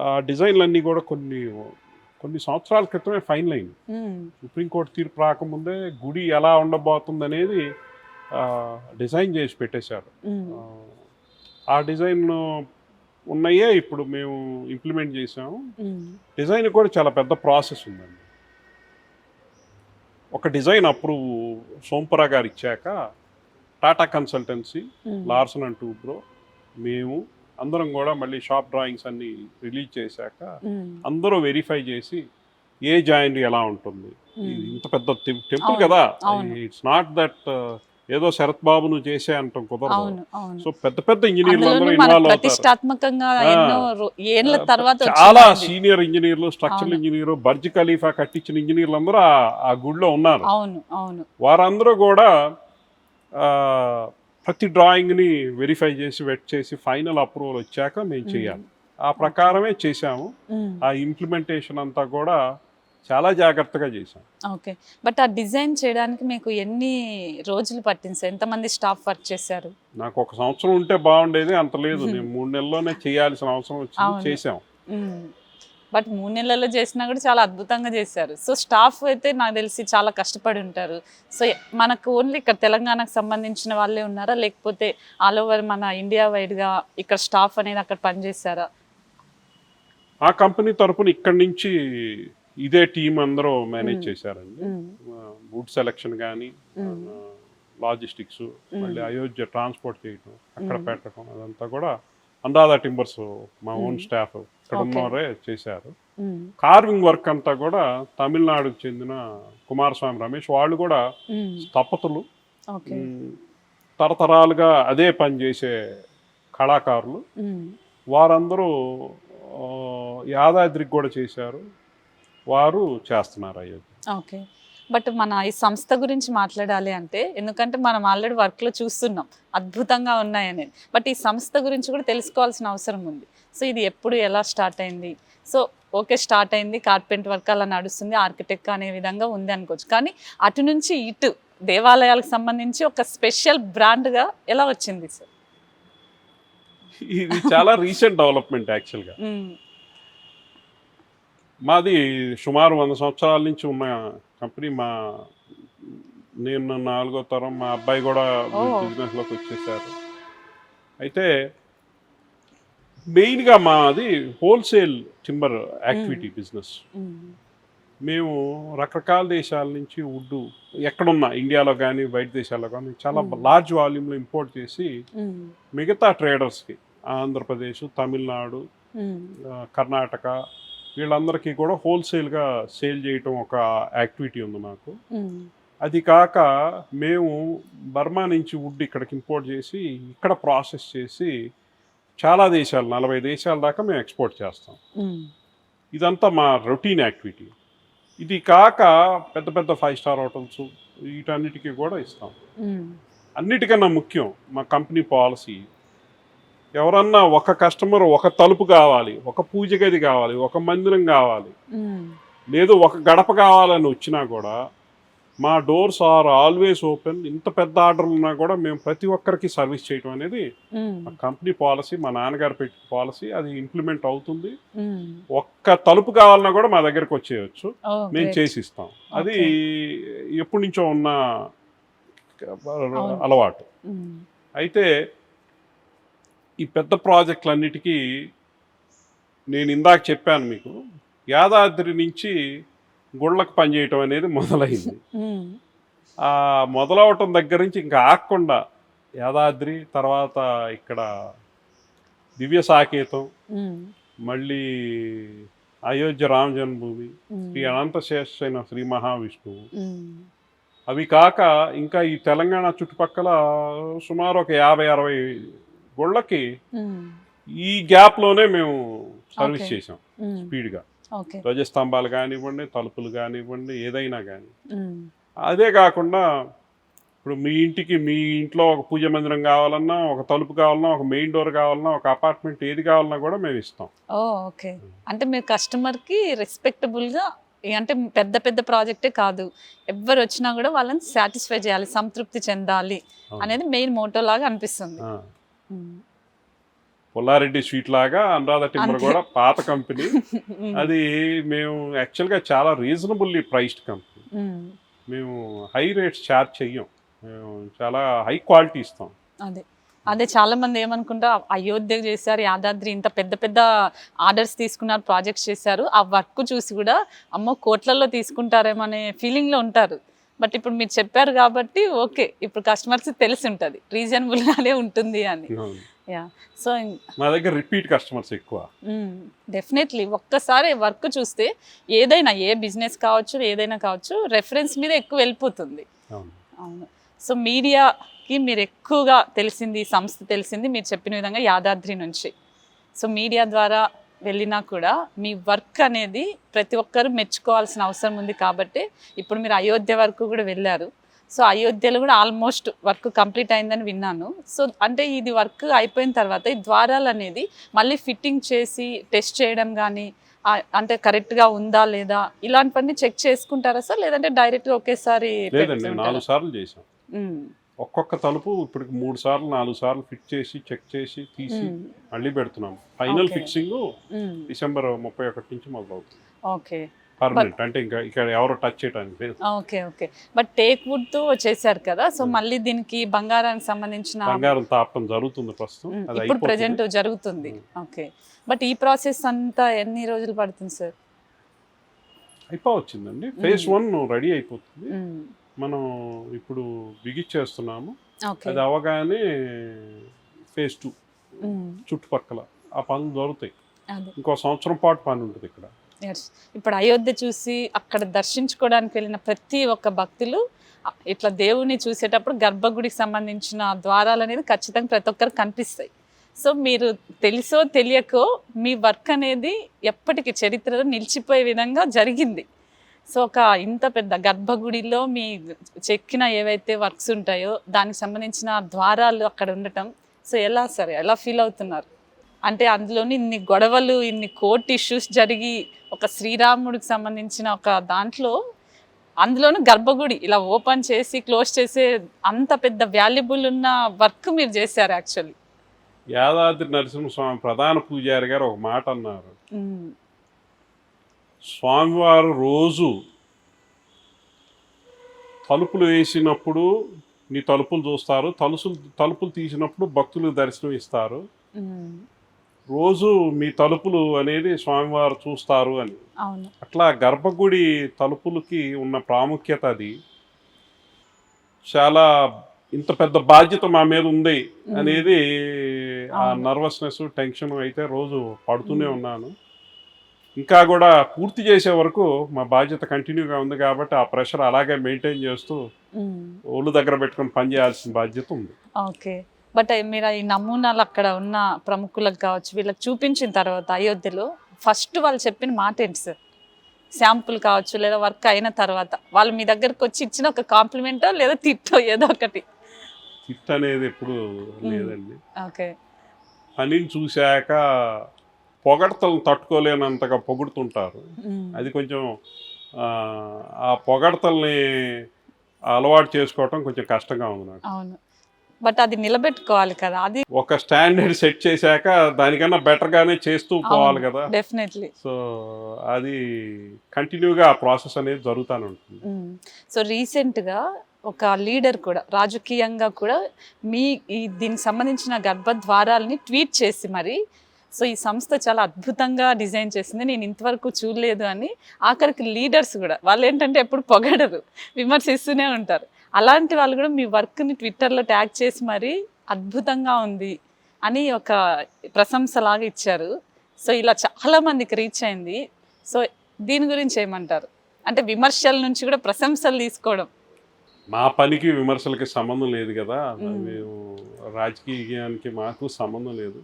ఆ డిజైన్లు అన్నీ కూడా కొన్ని సంవత్సరాల క్రితమే ఫైనల్ అయింది. సుప్రీంకోర్టు తీర్పు రాకముందే గుడి ఎలా ఉండబోతుంది అనేది డిజైన్ చేసి పెట్టేశారు. ఆ డిజైన్ ఉన్నాయే ఇప్పుడు మేము ఇంప్లిమెంట్ చేసాము. డిజైన్ కూడా చాలా పెద్ద ప్రాసెస్ ఉందండి. ఒక డిజైన్ అప్రూవ్ సోంపురా గారు ఇచ్చాక Tata consultancy, Larson and Toubro, మేము అందరం కూడా మళ్ళీ షాప్ డ్రాయింగ్స్ అన్ని రిలీజ్ చేశాక అందరూ వెరిఫై చేసి ఏ జాయింట్ ఎలా ఉంటుంది, ఇంత పెద్ద టెంపుల్ కదా, ఇట్స్ నాట్ దట్ ఏదో శరత్ బాబు నువ్వు చేసే అంటాం కుదరదు. సో పెద్ద పెద్ద ఇంజనీర్లు అందరూ ఇన్వాల్వ్ అవుతారు. చాలా సీనియర్ ఇంజనీర్లు, స్ట్రక్చరల్ ఇంజనీర్లు, బర్జ్ ఖలీఫా కట్టించిన ఇంజనీర్లు అందరూ ఆ గుడిలో ఉన్నారు. వారందరూ కూడా ప్రతి డ్రాయింగ్ని వెరిఫై చేసి వెట్ చేసి ఫైనల్ అప్రూవల్ వచ్చాక మేము చేయాలి. ఆ ప్రకారమే చేశాము. ఆ ఇంప్లిమెంటేషన్ అంతా కూడా చాలా జాగ్రత్తగా చేశాం. ఓకే, బట్ ఆ డిజైన్ చేయడానికి మీకు ఎన్ని రోజులు పట్టింది సార్? ఎంతమంది స్టాఫ్ వర్క్ చేశారు? నాకు 1 సంవత్సరం ఉంటే బాగుండేది, అంత లేదు. నేను 3 నెలల్లోనే చేయాల్సిన అవసరం వచ్చింది, చేసాం. బట్ 3 నెలల్లో చేసినా కూడా చాలా అద్భుతంగా చేశారు. సో స్టాఫ్ అయితే నాకు తెలిసి చాలా కష్టపడి ఉంటారు. సో మనకు ఓన్లీ ఇక్కడ తెలంగాణకు సంబంధించిన వాళ్ళే ఉన్నారా, లేకపోతే ఆల్ ఓవర్ మన ఇండియా వైడ్గా ఇక్కడ స్టాఫ్ అనేది అక్కడ పనిచేశారా? ఆ కంపెనీ తరపున ఇక్కడి నుంచి ఇదే టీం అందరూ మేనేజ్ చేశారండి. వుడ్ సెలెక్షన్ కానీ, లాజిస్టిక్స్, మళ్ళీ అయోధ్య ట్రాన్స్పోర్ట్ చేయటం, అక్కడ పెట్టడం, అదంతా కూడా అనురాధ టింబర్స్ మా ఓన్ స్టాఫ్ ఇక్కడ ఉన్నవారే చేశారు. కార్వింగ్ వర్క్ అంతా కూడా తమిళనాడుకు చెందిన కుమారస్వామి రమేష్, వాళ్ళు కూడా స్థపతులు, తరతరాలుగా అదే పని చేసే కళాకారులు. వారందరూ యాదాద్రికి కూడా చేశారు, వారు చేస్తున్నారు అయోధ్య. ఓకే. బట్ మన ఈ సంస్థ గురించి మాట్లాడాలి అంటే, ఎందుకంటే మనం ఆల్రెడీ వర్క్లో చూస్తున్నాం అద్భుతంగా ఉన్నాయనేది. బట్ ఈ సంస్థ గురించి కూడా తెలుసుకోవాల్సిన అవసరం ఉంది. సో ఇది ఎప్పుడు ఎలా స్టార్ట్ అయింది? సో ఓకే, స్టార్ట్ అయింది, కార్పెంట్ వర్క్ అలా నడుస్తుంది, ఆర్కిటెక్ట్ అనే విధంగా ఉంది అనుకోవచ్చు. కానీ అటు నుంచి ఇటు దేవాలయాలకు సంబంధించి ఒక స్పెషల్ బ్రాండ్గా ఎలా వచ్చింది సార్? ఇది చాలా రీసెంట్ డెవలప్మెంట్ యాక్చువల్గా. మాది సుమారు 100 సంవత్సరాల నుంచి ఉన్న కంపెనీ. నేను 4వ తరం, మా అబ్బాయి కూడా బిజినెస్లోకి వచ్చేసారు. అయితే మెయిన్గా మాది హోల్సేల్ టింబర్ యాక్టివిటీ బిజినెస్. మేము రకరకాల దేశాల నుంచి వుడ్ ఎక్కడున్నా, ఇండియాలో కానీ బయట దేశాల్లో కానీ చాలా లార్జ్ వాల్యూమ్లో ఇంపోర్ట్ చేసి మిగతా ట్రేడర్స్కి ఆంధ్రప్రదేశ్, తమిళనాడు, కర్ణాటక వీళ్ళందరికీ కూడా హోల్సేల్గా సేల్ చేయటం ఒక యాక్టివిటీ ఉంది మాకు. అది కాక మేము బర్మా నుంచి వుడ్ ఇక్కడికి ఇంపోర్ట్ చేసి ఇక్కడ ప్రాసెస్ చేసి చాలా దేశాలు, 40 దేశాల దాకా మేము ఎక్స్పోర్ట్ చేస్తాం. ఇదంతా మా రొటీన్ యాక్టివిటీ. ఇది కాక పెద్ద పెద్ద 5 స్టార్ హోటల్స్ వీటన్నిటికీ కూడా ఇస్తాం. అన్నిటికన్నా ముఖ్యం మా కంపెనీ పాలసీ, ఎవరన్నా ఒక కస్టమర్ ఒక తలుపు కావాలి, ఒక పూజ గది కావాలి, ఒక మందిరం కావాలి, లేదు ఒక గడప కావాలని వచ్చినా కూడా మా డోర్స్ ఆర్ ఆల్వేస్ ఓపెన్. ఇంత పెద్ద ఆర్డర్లు ఉన్నా కూడా మేము ప్రతి ఒక్కరికి సర్వీస్ చేయటం అనేది మా కంపెనీ పాలసీ, మా నాన్నగారు పెట్టిన పాలసీ. అది ఇంప్లిమెంట్ అవుతుంది. ఒక్క తలుపు కావాలన్నా కూడా మా దగ్గరకు వచ్చేయచ్చు, మేము చేసి ఇస్తాం. అది ఎప్పటి నుంచో ఉన్న అలవాటు. అయితే ఈ పెద్ద ప్రాజెక్టులన్నిటికీ నేను ఇందాక చెప్పాను మీకు, యాదాద్రి నుంచి గుళ్ళకు పనిచేయటం అనేది మొదలైంది. ఆ మొదలవటం దగ్గర నుంచి ఇంకా ఆగకుండా యాదాద్రి, తర్వాత ఇక్కడ దివ్య సాకేతం, మళ్ళీ అయోధ్య రామ జన్మభూమి, శ్రీ అనంతశేషైన శ్రీ మహావిష్ణువు, అవి కాక ఇంకా ఈ తెలంగాణ చుట్టుపక్కల సుమారు ఒక 50-60 గుళ్ళకి ఈ గ్యాప్లోనే మేము సర్వీస్ చేసాం స్పీడ్గా. ధ్వజస్తంభాలు కానివ్వండి, తలుపులు కానివ్వండి, ఏదైనా కానీ. అదే కాకుండా ఇప్పుడు మీ ఇంట్లో ఒక పూజ మందిరం కావాలన్నా, ఒక తలుపు కావాలన్నా, ఒక మెయిన్ డోర్ కావాలన్నా, ఒక అపార్ట్మెంట్ ఏది కావాలన్నా కూడా మేము ఇస్తాం. ఓకే. అంటే మీరు కస్టమర్కి రెస్పెక్టబుల్గా, అంటే పెద్ద పెద్ద ప్రాజెక్టే కాదు, ఎవరు వచ్చినా కూడా వాళ్ళని సాటిస్ఫై చేయాలి, సంతృప్తి చెందాలి అనేది మెయిన్ మోటో లాగా అనిపిస్తుంది. పుల్లారెడ్డి స్వీట్ లాగా అనురాధ టింబర్ కూడా పాత కంపెనీ. అది మేము యాక్చువల్గా చాలా రీజనబుల్లీ ప్రైస్డ్ కంపెనీ. మేము హై రేట్స్ ఛార్జ్ చెయ్యం, మేము చాలా హై క్వాలిటీ ఇస్తాం. అదే చాలా మంది ఏమనుకుంటా, అయోధ్య చేశారు, యాదాద్రి ఇంత పెద్ద పెద్ద ఆర్డర్స్ తీసుకున్నారు, ప్రాజెక్ట్స్ చేశారు, ఆ వర్క్ చూసి కూడా అమ్మో కోట్లలో తీసుకుంటారేమో అనే ఫీలింగ్లో ఉంటారు. బట్ ఇప్పుడు మీరు చెప్పారు కాబట్టి ఓకే, ఇప్పుడు కస్టమర్స్ తెలిసి ఉంటుంది రీజనబుల్గానే ఉంటుంది అని. సో మా దగ్గర రిపీట్ కస్టమర్స్ ఎక్కువ. డెఫినెట్లీ ఒక్కసారి వర్క్ చూస్తే ఏదైనా, ఏ బిజినెస్ కావచ్చు, ఏదైనా కావచ్చు, రెఫరెన్స్ మీద ఎక్కువ వెళ్ళిపోతుంది. అవును. సో మీడియాకి మీరు ఎక్కువగా తెలిసింది, సంస్థ తెలిసింది మీరు చెప్పిన విధంగా యాదాద్రి నుంచి. సో మీడియా ద్వారా వెళ్ళినా కూడా మీ వర్క్ అనేది ప్రతి ఒక్కరు మెచ్చుకోవాల్సిన అవసరం ఉంది. కాబట్టి ఇప్పుడు మీరు అయోధ్య వరకు కూడా వెళ్ళారు. సో అయోధ్యలో కూడా ఆల్మోస్ట్ వర్క్ కంప్లీట్ అయిందని విన్నాను. సో అంటే ఇది వర్క్ అయిపోయిన తర్వాత ఈ ద్వారాలు అనేది మళ్ళీ ఫిట్టింగ్ చేసి టెస్ట్ చేయడం కానీ, అంటే కరెక్ట్గా ఉందా లేదా ఇలాంటివన్నీ చెక్ చేసుకుంటారా సార్, లేదంటే డైరెక్ట్గా ఒకేసారి? 4 సార్లు చేసాం. ఒక్కొక్క తలుపు ఇప్పుడు 3 సార్లు 4 సార్లు ఫిట్ చేసి చెక్ చేసి తీసి మళ్ళీ పెడుతున్నాం. ఫైనల్ ఫిక్సింగ్ డిసెంబర్ 31 నుంచి మొదలవుతుంది. ఓకే. పర్మనెంట్ అంటే ఇంకా ఇక్కడ ఎవరు టచ్ చేయడానికి లేదు. ఓకే. బట్ టేక్ వుడ్ తో చేశారు కదా, సో మళ్ళీ దీనికి బంగారానికి సంబంధించిన బంగారం తాపడం జరుగుతుంది ప్రస్తుతం, అది ఇప్పుడు ప్రెజెంట్ జరుగుతుంది. ఓకే. బట్ ఈ ప్రాసెస్ అంతా ఎన్ని రోజులు పడుతుంది సార్? అయిపోవచ్చిందండి. ఫేజ్ 1 రెడీ అయిపోతుంది. మనం ఇప్పుడు బిగిచ్చేస్తున్నాము. అది అవగానే ఫేజ్ 2 చుట్టుపక్కల ఆ పనులు జరుగుతాయి. ఇంకో సంవత్సరం పాటు పని ఉంటుంది ఇక్కడ. ఇప్పుడు అయోధ్య చూసి అక్కడ దర్శించుకోవడానికి వెళ్ళిన ప్రతి ఒక్క భక్తులు ఇట్లా దేవుని చూసేటప్పుడు గర్భగుడికి సంబంధించిన ద్వారాలు అనేది ఖచ్చితంగా ప్రతి ఒక్కరికి కనిపిస్తాయి. సో మీరు తెలుసో తెలియకో మీ వర్క్ అనేది ఎప్పటికీ చరిత్రలో నిలిచిపోయే విధంగా జరిగింది. సో ఒక ఇంత పెద్ద గర్భగుడిలో మీ చెక్కిన ఏవైతే వర్క్స్ ఉంటాయో దానికి సంబంధించిన ద్వారాలు అక్కడ ఉండటం, సో ఎలా సార్, ఎలా ఫీల్ అవుతున్నారు? అంటే అందులోని ఇన్ని గొడవలు, ఇన్ని కోర్ట్ ఇష్యూస్ జరిగి ఒక శ్రీరాముడికి సంబంధించిన ఒక దాంట్లో, అందులోనూ గర్భగుడి ఇలా ఓపెన్ చేసి క్లోజ్ చేసే అంత పెద్ద వాల్యుబుల్ ఉన్న వర్క్ మీరు చేశారు యాక్చువల్లీ. యాదాద్రి నరసింహస్వామి ప్రధాన పూజారి గారు ఒక మాట అన్నారు, స్వామివారు రోజు తలుపులు వేసినప్పుడు నీ తలుపులు చూస్తారు, తలుపులు తీసినప్పుడు భక్తులు దర్శనం ఇస్తారు, రోజు మీ తలుపులు అనేది స్వామివారు చూస్తారు అని. అట్లా గర్భగుడి తలుపులకి ఉన్న ప్రాముఖ్యత అది. చాలా ఇంత పెద్ద బాధ్యత మా మీద ఉంది అనేది ఆ నర్వస్నెస్, టెన్షన్ అయితే రోజు పడుతూనే ఉన్నాను. ఇంకా కూడా పూర్తి చేసే వరకు మా బాధ్యత కంటిన్యూగా ఉంది కాబట్టి ఆ ప్రెషర్ అలాగే మెయింటైన్ చేస్తూ ఒళ్ళు దగ్గర పెట్టుకొని పని చేయాల్సిన బాధ్యత ఉంది. ఓకే, బట్ మీరు ఈ నమూనాలు అక్కడ ఉన్న ప్రముఖులకు కావచ్చు వీళ్ళకి చూపించిన తర్వాత అయోధ్యలో ఫస్ట్ వాళ్ళు చెప్పిన మాట ఏంటి సార్? శాంపుల్ కావచ్చు లేదా వర్క్ అయిన తర్వాత వాళ్ళు మీ దగ్గరకు వచ్చి ఇచ్చిన ఒక కాంప్లిమెంటో లేదా తిట్టో ఏదో ఒకటి? తిట్ అనేది ఎప్పుడు లేదండి. ఓకే, పనిని చూశాక పొగడతలను తట్టుకోలేనంతగా పొగుడుతుంటారు. అది కొంచెం ఆ పొగడతల్ని అలవాటు చేసుకోవటం కొంచెం కష్టంగా ఉంది నాకు. అవును, బట్ అది నిలబెట్టుకోవాలి కదా, అది ఒక స్టాండర్డ్ సెట్ చేశాక దానికన్నా బెటర్గానే చేస్తూ పోవాలి కదా. డెఫినెట్లీ. సో అది కంటిన్యూగా ఆ ప్రాసెస్ అనేది జరుగుతూనే ఉంటుంది. సో రీసెంట్గా ఒక లీడర్ కూడా రాజకీయంగా కూడా దీనికి సంబంధించిన గర్భద్వారాలని ట్వీట్ చేసి మరి, సో ఈ సంస్థ చాలా అద్భుతంగా డిజైన్ చేసింది, నేను ఇంతవరకు చూడలేదు అని. ఆఖరికి లీడర్స్ కూడా వాళ్ళు ఏంటంటే ఎప్పుడు పొగడరు, విమర్శిస్తూనే ఉంటారు. అలాంటి వాళ్ళు కూడా మీ వర్క్ని ట్విట్టర్లో ట్యాగ్ చేసి మరి అద్భుతంగా ఉంది అని ఒక ప్రశంసలాగా ఇచ్చారు. సో ఇలా చాలా మందికి రీచ్ అయింది. సో దీని గురించి ఏమంటారు? అంటే విమర్శల నుంచి కూడా ప్రశంసలు తీసుకోవడం. మా పనికి విమర్శలకి సంబంధం లేదు కదా, మేము రాజకీయానికి మాకు సంబంధం లేదు.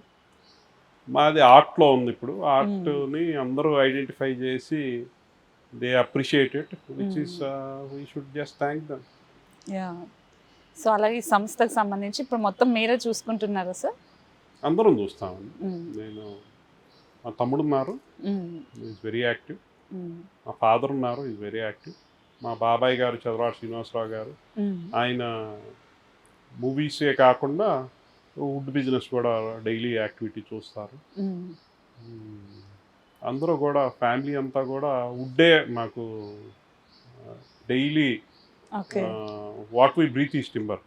మాది ఆర్ట్లో ఉంది. ఇప్పుడు ఆర్ట్ని అందరూ ఐడెంటిఫై చేసి they appreciate it, which is we should just thank them. So అలాగే ఈ సంస్థకు సంబంధించి ఇప్పుడు మొత్తం మీరే చూసుకుంటున్నారా సార్? అందరం చూస్తామండి. నేను, మా తమ్ముడు ఉన్నారు, ఈజ్ వెరీ యాక్టివ్. మా ఫాదర్ ఉన్నారు, ఈజ్ వెరీ యాక్టివ్. మా బాబాయ్ గారు చదరాడు శ్రీనివాసరావు గారు, ఆయన మూవీసే కాకుండా వుడ్ బిజినెస్ కూడా డైలీ యాక్టివిటీ చూస్తారు. అందరూ కూడా ఫ్యామిలీ అంతా కూడా వుడ్డే మాకు daily what we breathe is timber.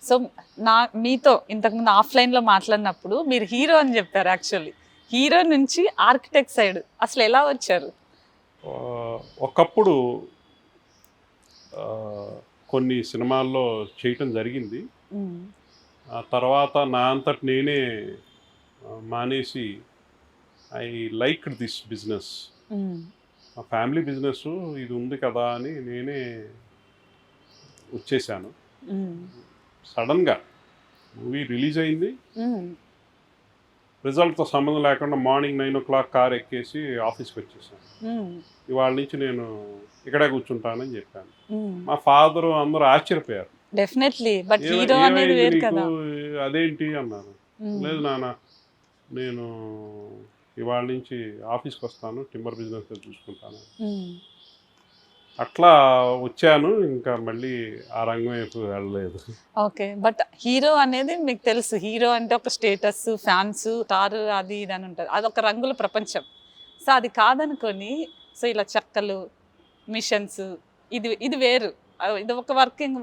So మీతో ఇంతకుముందు ఆఫ్లైన్లో మాట్లాడినప్పుడు మీరు హీరో అని చెప్పారు. యాక్చువల్లీ హీరో నుంచి ఆర్కిటెక్ట్ సైడ్ అసలు ఎలా వచ్చారు? ఒకప్పుడు కొన్ని సినిమాల్లో చేయటం జరిగింది. ఆ తర్వాత నా అంతటి నేనే మానేసి ఐ లైక్ దిస్ బిజినెస్, మా ఫ్యామిలీ బిజినెస్ ఇది ఉంది కదా అని నేనే వచ్చేసాను. సడన్గా మూవీ రిలీజ్ అయింది, రిజల్ట్తో సంబంధం లేకుండా మార్నింగ్ 9 o'clock కార్ ఎక్కేసి ఆఫీస్కి వచ్చేసాను. ఇవాళ నుంచి నేను ఇక్కడే కూర్చుంటానని చెప్పాను. మా ఫాదర్ అందరూ ఆశ్చర్యపోయారు. డెఫినెట్లీ, బట్ హీరో అనేది వేరు కదా. అదేంటి అన్నారు. లేదు నాన్న, నేను ఇవాళ నుంచి ఆఫీస్కి వస్తాను, టింబర్ బిజినెస్ చూసుకుంటాను. అట్లా వచ్చాను, ఇంకా మళ్ళీ ఆ రంగం వైపు వెళ్ళలేదు. ఓకే, బట్ హీరో అనేది మీకు తెలుసు, హీరో అంటే ఒక స్టేటస్, ఫ్యాన్స్, స్టార్, అది ఇది అని ఉంటుంది, అదొక రంగుల ప్రపంచం. సో అది కాదనుకొని సో ఇలా చెక్కలు, మిషన్స్, ఇది వేరు, ఇది ఒక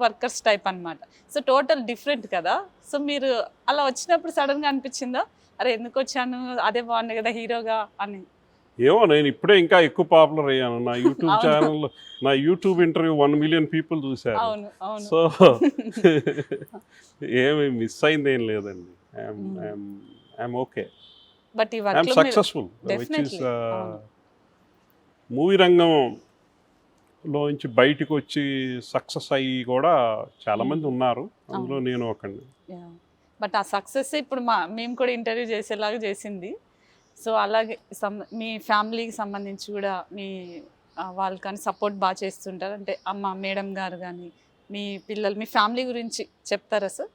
వర్కర్స్ టైప్ అనమాట. సో టోటల్ డిఫరెంట్ కదా. సో మీరు అలా వచ్చినప్పుడు సడన్గా అనిపించిందా, అరే ఎందుకు వచ్చాను, అదే బాగుంది కదా హీరోగా అని? ఏమో, నేను ఇప్పుడే ఇంకా ఎక్కువ పాపులర్ అయ్యాను. నా యూట్యూబ్ ఛానల్, నా యూట్యూబ్ ఇంటర్వ్యూ 1 million people చూశారు. సో ఏమి మిస్ అయింది ఏం లేదండి. I'm okay, but I'm successful. Which is movie రంగంలోంచి బయటకు వచ్చి సక్సెస్ అయ్యి కూడా చాలామంది ఉన్నారు, అందులో నేను ఒకడిని. బట్ ఆ సక్సెస్ ఇప్పుడు మేము కూడా ఇంటర్వ్యూ చేసేలాగా చేసింది. సో అలాగే మీ ఫ్యామిలీకి సంబంధించి కూడా మీ వాళ్ళు కానీ సపోర్ట్ బాగా చేస్తుంటారు అంటే అమ్మ మేడం గారు కానీ మీ పిల్లలు మీ ఫ్యామిలీ గురించి చెప్తారా సార్?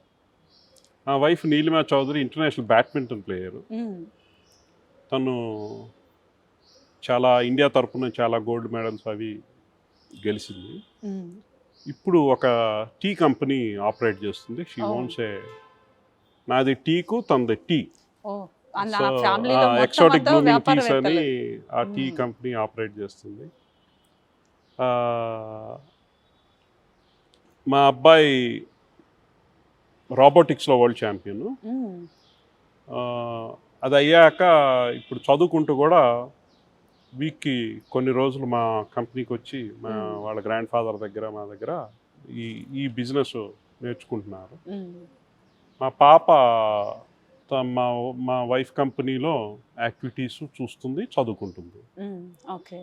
నా wife Neelima Chowdary international badminton player. తను చాలా ఇండియా తరఫున చాలా గోల్డ్ మెడల్స్ అవి గెలిచింది. ఇప్పుడు ఒక టీ కంపెనీ ఆపరేట్ చేస్తుంది. షీ ఓన్స్ నాది టీకు తనది టీ ఎక్సోటిక్ బ్లూమింగ్ టీస్ అని ఆ టీ కంపెనీ ఆపరేట్ చేస్తుంది. మా అబ్బాయి రోబోటిక్స్లో వరల్డ్ ఛాంపియన్. అది అయ్యాక ఇప్పుడు చదువుకుంటూ కూడా వీక్కి కొన్ని రోజులు మా కంపెనీకి వచ్చి మా వాళ్ళ గ్రాండ్ ఫాదర్ దగ్గర మా దగ్గర ఈ బిజినెస్ నేర్చుకుంటున్నారు. మా పాప మా వైఫ్ కంపెనీలో యాక్టివిటీస్ చూస్తుంది, చదువుకుంటుంది. ఓకే.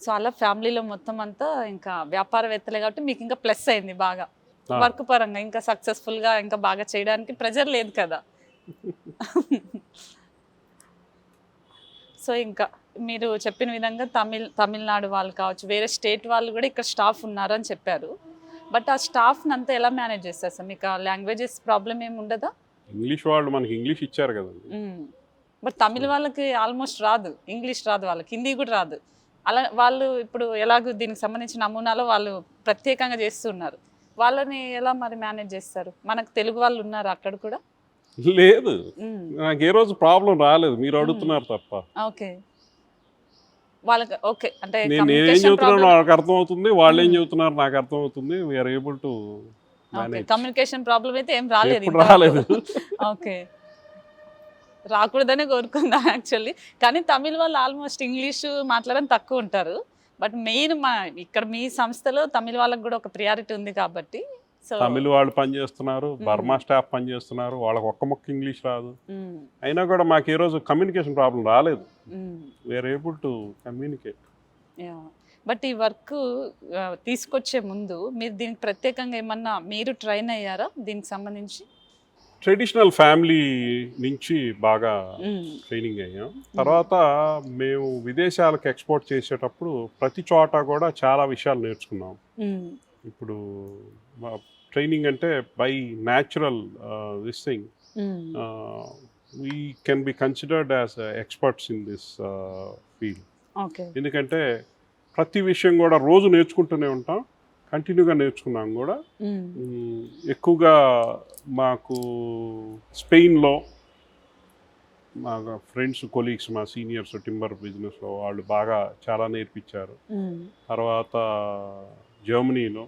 సో అలా ఫ్యామిలీలో మొత్తం అంతా ఇంకా వ్యాపారవేత్తలే కాబట్టి మీకు ఇంకా ప్లస్ అయింది బాగా వర్క్ పరంగా, ఇంకా సక్సెస్ఫుల్గా ఇంకా బాగా చేయడానికి ప్రెజర్ లేదు కదా. సో ఇంకా మీరు చెప్పిన విధంగా తమిళనాడు వాళ్ళు కావచ్చు, వేరే స్టేట్ వాళ్ళు కూడా ఇక్కడ స్టాఫ్ ఉన్నారు అని చెప్పారు. బట్ ఆ స్టాఫ్ని అంతా ఎలా మేనేజ్ చేస్తారు సార్? మీకు ఆ లాంగ్వేజెస్ ప్రాబ్లం ఏమి ఉండదా? ఇంగ్లీష్ వాళ్ళు మనకి ఇంగ్లీష్ ఇచ్చారు కదండి. బట్ తమిళ వాళ్ళకి ఆల్మోస్ట్ రాదు, ఇంగ్లీష్ రాదు, వాళ్ళకి హిందీ కూడా రాదు. అలా వాళ్ళు ఇప్పుడు ఎలాగో దీనికి సంబంధించిన నమూనాలో వాళ్ళు ప్రత్యేకంగా చేస్తున్నారు. వాళ్ళని ఎలా మరి మేనేజ్ చేస్తారు? మనకు తెలుగు వాళ్ళు ఉన్నారు అక్కడ కూడా? లేదు, నాకు ఏ రోజు ప్రాబ్లం రాలేదు, మీరు అడుగుతున్నారు తప్ప. ఓకే. వాళ్ళకి ఓకే అంటే నేను ఏం చెబుతున్నాను నాకు అర్థమవుతుంది, వాళ్ళు ఏం చెబుతున్నారు నాకు అర్థమవుతుంది. We are able to manage. Communication problem అయితే ఏం రాలేదు. ఓకే, రాకూడదనే కోరుకుందా యాక్చువల్లీ. కానీ తమిళ వాళ్ళు ఆల్మోస్ట్ ఇంగ్లీష్ మాట్లాడడం తక్కువ ఉంటారు. బట్ మెయిన్ ఇక్కడ మీ సంస్థలో తమిళ వాళ్ళకి కూడా ఒక ప్రియారిటీ ఉంది కాబట్టి తమిళ వాళ్ళు పనిచేస్తున్నారు, బర్మా స్టాఫ్ పనిచేస్తున్నారు, వాళ్ళకి ఒక్క మొక్క ఇంగ్లీష్ రాదు. అయినా కూడా మాకు ఏ రోజు కమ్యూనికేషన్ ప్రాబ్లం రాలేదు. We are able to communicate. But ఈ వర్క్ తీసుకొచ్చే ముందు మీరు దీనికి ప్రత్యేకంగా ఏమన్నా మీరు ట్రైన్ అయ్యారా దీనికి సంబంధించి? ట్రెడిషనల్ ఫ్యామిలీ నుంచి బాగా ట్రైనింగ్ అయ్యాం. తర్వాత మేము విదేశాలకు ఎక్స్పోర్ట్ చేసేటప్పుడు ప్రతి చోట కూడా చాలా విషయాలు నేర్చుకున్నాం. ఇప్పుడు ట్రైనింగ్ అంటే by natural this thing we can be considered as experts in this field. ఎందుకంటే ప్రతి విషయం కూడా రోజు నేర్చుకుంటూనే ఉంటాం, కంటిన్యూగా నేర్చుకున్నాం కూడా. ఎక్కువగా మాకు స్పెయిన్లో మా ఫ్రెండ్స్ కొలీగ్స్ మా సీనియర్స్ టింబర్ బిజినెస్లో వాళ్ళు బాగా చాలా నేర్పించారు. తర్వాత జర్మనీలో,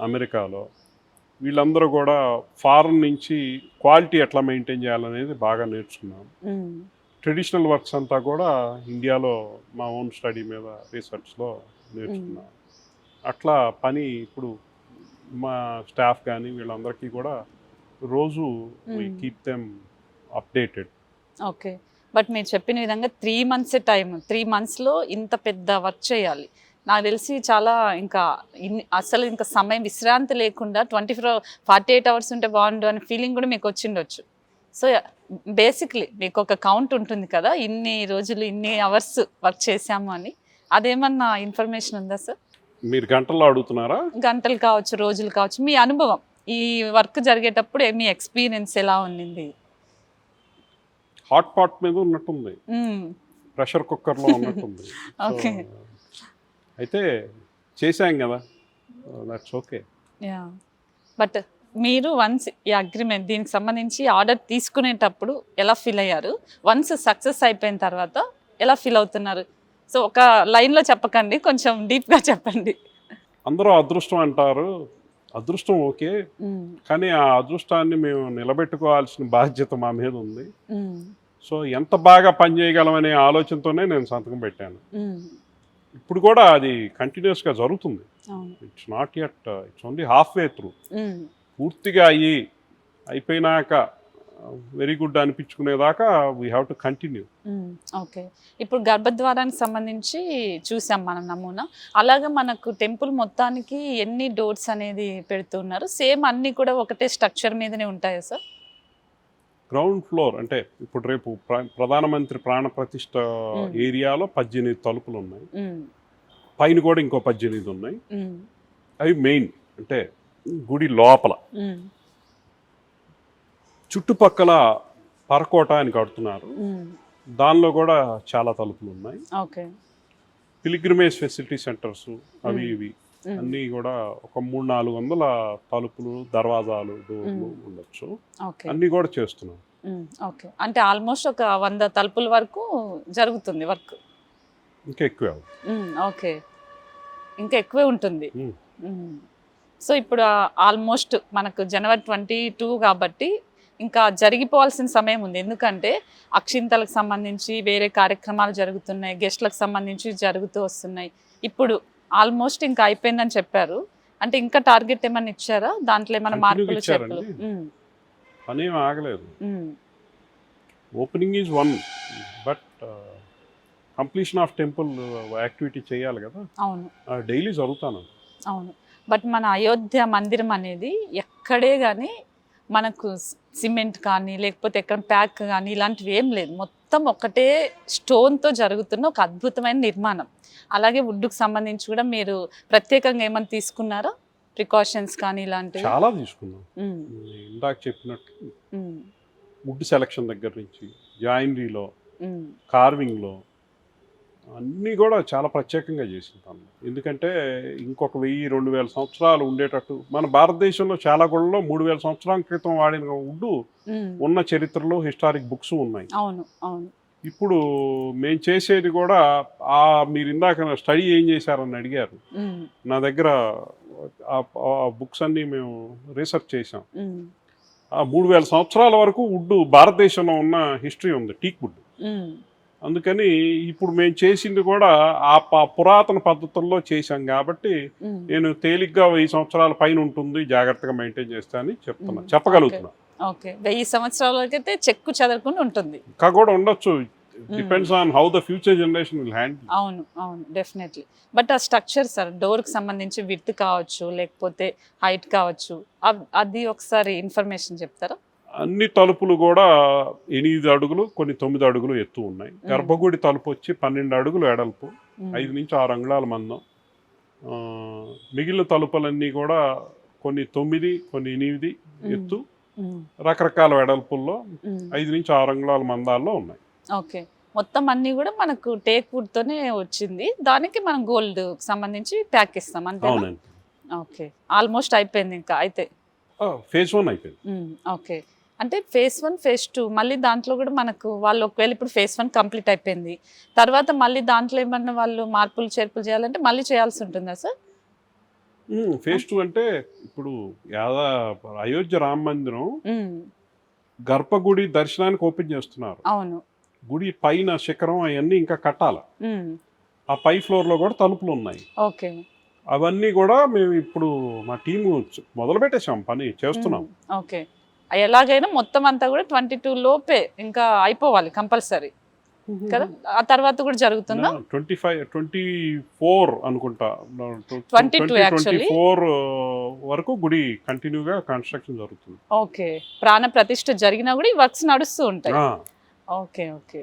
అమెరికాలో వీళ్ళందరూ కూడా ఫారెన్ నుంచి క్వాలిటీ ఎట్లా మెయింటైన్ చేయాలనేది బాగా నేర్చుకున్నాం. ట్రెడిషనల్ వర్క్స్ అంతా కూడా ఇండియాలో మా ఓన్ స్టడీ మీద రీసెర్చ్లో నేర్చుకున్నాం. అట్లా పని ఇప్పుడు మా స్టాఫ్ కానీ వీళ్ళందరికీ కూడా రోజు keep them updated. Okay. But మీరు చెప్పిన విధంగా 3 months టైం, 3 monthsలో ఇంత పెద్ద వర్క్ చేయాలి. నాకు తెలిసి చాలా ఇంకా అసలు ఇంకా సమయం విశ్రాంతి లేకుండా 48 hours ఉంటే బాగుండు అనే ఫీలింగ్ కూడా మీకు వచ్చిండొచ్చు. సో బేసిక్లీ మీకు ఒక కౌంట్ ఉంటుంది కదా, ఇన్ని రోజులు ఇన్ని అవర్స్ వర్క్ చేశాము అని. అదేమన్నా ఇన్ఫర్మేషన్ ఉందా సార్? మీరు గంటల్లో అడుగుతున్నారా? గంటలు కావచ్చు, రోజులు కావచ్చు, మీ అనుభవం ఈ వర్క్ జరిగేటప్పుడు మీ ఎక్స్పీరియన్స్ ఎలా ఉంది? హాట్ పాట్ మీద ఉన్నట్టుంది, ప్రెషర్ కుక్కర్లో ఉన్నట్టుంది. ఓకే, అయితే చేశాం కదా, దట్స్ ఓకే. యా. బట్ మీరు వన్స్ ఈ అగ్రిమెంట్ దీనికి సంబంధించి ఆర్డర్ తీసుకునేటప్పుడు ఎలా ఫీల్ అయ్యారు? వన్స్ సక్సెస్ అయిపోయిన తర్వాత ఎలా ఫీల్ అవుతున్నారు? సో ఒక లైన్లో చెప్పకండి, కొంచెం డీప్గా చెప్పండి. అందరూ అదృష్టం అంటారు, అదృష్టం ఓకే, కానీ ఆ అదృష్టాన్ని మేము నిలబెట్టుకోవాల్సిన బాధ్యత మా మీద ఉంది. సో ఎంత బాగా పనిచేయగలమనే ఆలోచనతోనే నేను సంతకం పెట్టాను. ఇప్పుడు కూడా అది కంటిన్యూస్గా జరుగుతుంది. It's not yet, it's only half way through. పూర్తిగా అయిపోయినాక వెరీ గుడ్ అనిపించుకునేదాకా we have to continue. Okay. ఇప్పుడు గర్భద్వారానికి సంబంధించి చూసాం మనం నమూనా. అలాగే మనకు టెంపుల్ మొత్తానికి ఎన్ని డోర్స్ అనేది పెడుతున్నారు? సేమ్ అన్నీ కూడా ఒకటే స్ట్రక్చర్ మీదనే ఉంటాయా సార్? గ్రౌండ్ ఫ్లోర్ అంటే ఇప్పుడు రేపు ప్రధానమంత్రి ప్రాణ ప్రతిష్ఠ ఏరియాలో 18 తలుపులు ఉన్నాయి. పైన కూడా ఇంకో 18 ఉన్నాయి. అవి మెయిన్ అంటే గుడి లోపల. చుట్టుపక్కల పరకోట అని కడుతున్నారు, దానిలో కూడా చాలా తలుపులు ఉన్నాయి. ఓకే. పిలిగ్రిమేజ్ ఫెసిలిటీ సెంటర్స్ అవి ఇవి అన్నీ కూడా ఒక 300-400 తలుపులు, దర్వాజాలు, డోర్లు ఉండొచ్చు. అన్నీ కూడా చేస్తున్నాం. ఓకే. అంటే ఆల్మోస్ట్ ఒక 100 తలుపుల వరకు జరుగుతుంది వర్క్. ఇంకా ఎక్కువే. ఓకే, ఇంకా ఎక్కువే ఉంటుంది. సో ఇప్పుడు ఆల్మోస్ట్ మనకు జనవరి 22 కాబట్టి ఇంకా జరిగిపోవాల్సిన సమయం ఉంది. ఎందుకంటే అక్షింతలకు సంబంధించి వేరే కార్యక్రమాలు జరుగుతున్నాయి, గెస్ట్లకు సంబంధించి జరుగుతూ వస్తున్నాయి. ఇప్పుడు ఆల్మోస్ట్ ఇంకా అయిపోయిందని చెప్పారు. అంటే ఇంకా టార్గెట్ ఏమన్నా ఇచ్చారా? దాంట్లో ఏమైనా మార్పులు చేర్పులు? పనేం ఆగలేదు. Opening is one, but completion of temple activity చేయాలి కదా. అవును, డైలీ జరుగుతాను. అవును. బట్ మన అయోధ్య మందిరం అనేది ఎక్కడే కానీ మనకు సిమెంట్ కానీ లేకపోతే ఎక్కడ ప్యాక్ కానీ ఇలాంటివి ఏం లేదు. మొత్తం ఒకటే స్టోన్తో జరుగుతున్న ఒక అద్భుతమైన నిర్మాణం. అలాగే వుడ్కు సంబంధించి కూడా మీరు ప్రత్యేకంగా ఏమైనా తీసుకున్నారా? ప్రికాషన్స్ కానీ ఇలాంటివి? చాలా తీసుకున్నాం. ఇందాక చెప్పినట్టు వుడ్ సెలక్షన్ దగ్గర నుంచి జాయినరీలో, కార్వింగ్లో అన్నీ కూడా చాలా ప్రత్యేకంగా చేసింది. ఎందుకంటే ఇంకొక 1000-2000 సంవత్సరాలు ఉండేటట్టు మన భారతదేశంలో చాలా గుళ్ళలో 3000 సంవత్సరాల క్రితం వాడిన వుడ్డు ఉన్న చరిత్రలో హిస్టారిక్ బుక్స్ ఉన్నాయి. అవును, అవును. ఇప్పుడు మేము చేసేది కూడా మీరు ఇందాక స్టడీ ఏం చేశారని అడిగారు. నా దగ్గర ఆ బుక్స్ అన్నీ మేము రీసెర్చ్ చేసాం. ఆ 3000 సంవత్సరాల వరకు వుడ్ భారతదేశంలో ఉన్న హిస్టరీ ఉంది, టీక్ వుడ్. అందుకని ఇప్పుడు మేము చేసింది కూడా ఆ పురాతన పద్ధతుల్లో చేశాం కాబట్టి నేను తేలిగ్గా 1000 సంవత్సరాల పైన ఉంటుంది, జాగ్రత్తగా మెయింటైన్ చేస్తా అని చెప్పగలుగుతున్నా. ఓకే, 1000 సంవత్సరాలకైతే చెక్కు చెదరకుండా ఉంటుంది. ఇంకా కూడా ఉండొచ్చు, depends on how the future generation will handle. అవును, అవును, డెఫినెట్లీ. బట్ ఆ స్ట్రక్చర్ సార్, డోర్కి సంబంధించి విడ్త్ కావచ్చు లేకపోతే హైట్ కావచ్చు, అది ఒకసారి ఇన్ఫర్మేషన్ చెప్తారా? అన్ని తలుపులు కూడా 8 అడుగులు, కొన్ని 9 అడుగులు ఎత్తు ఉన్నాయి. గర్భగుడి తలుపు వచ్చి 12 అడుగులు ఎడల్పు, 5 నుంచి 6 అంగుళాల మందం. మిగిలిన తలుపులన్నీ కూడా కొన్ని 9, కొన్ని 8 ఎత్తు, రకరకాల వెడల్పుల్లో 5 నుంచి 6 అంగుళాల మందాల్లో ఉన్నాయి. ఓకే, మొత్తం అన్ని కూడా మనకు టేక్ వుడ్ తోనే వచ్చింది. దానికి మనం గోల్డ్ సంబంధించి ప్యాక్ ఇస్తాం అంతే. అవునండి. ఓకే, ఆల్మోస్ట్ అయిపోయింది ఇంకా అయితే. ఫేజ్ 1 అయిపోయింది. ఓకే, అంటే ఫేజ్ 1, ఫేజ్ 2 మళ్ళీ దాంట్లో కూడా మనకు వాళ్ళు ఒకవేళ ఇప్పుడు ఫేజ్ 1 కంప్లీట్ అయిపోయింది, తర్వాత మళ్ళీ దాంట్లో ఏమన్నా వాళ్ళు మార్పులు చేర్పులు చేయాలంటే మళ్ళీ చేయాల్సి ఉంటుందా సార్? ఫేజ్ 2 అంటే ఇప్పుడు అయోధ్య రామ మందిరం గర్భగుడి దర్శనానికి ఓపెన్ చేస్తున్నారు. అవును. గుడి పైన శిఖరం అవన్నీ ఇంకా కట్టాలి. ఆ పై ఫ్లోర్లో కూడా తలుపులు ఉన్నాయి. ఓకే, అవన్నీ కూడా మేము ఇప్పుడు మా టీము మొదలు పెట్టేసాం, పని చేస్తున్నాం. ఓకే, ఎలాగైనా మొత్తం అంతా కూడా 22 లోపే ఇంకా అయిపోవాలి కంపల్సరీ కదా. ఆ తర్వాత కూడా జరుగుతుందా? 24 అనుకుంటా, 24 వరకు గుడి కంటిన్యూగా కన్స్ట్రక్షన్ జరుగుతుంది. ఓకే, ప్రాణ ప్రతిష్ఠ జరిగినా కూడా ఈ వర్క్స్ నడుస్తూ ఉంటాయి. Okay, okay.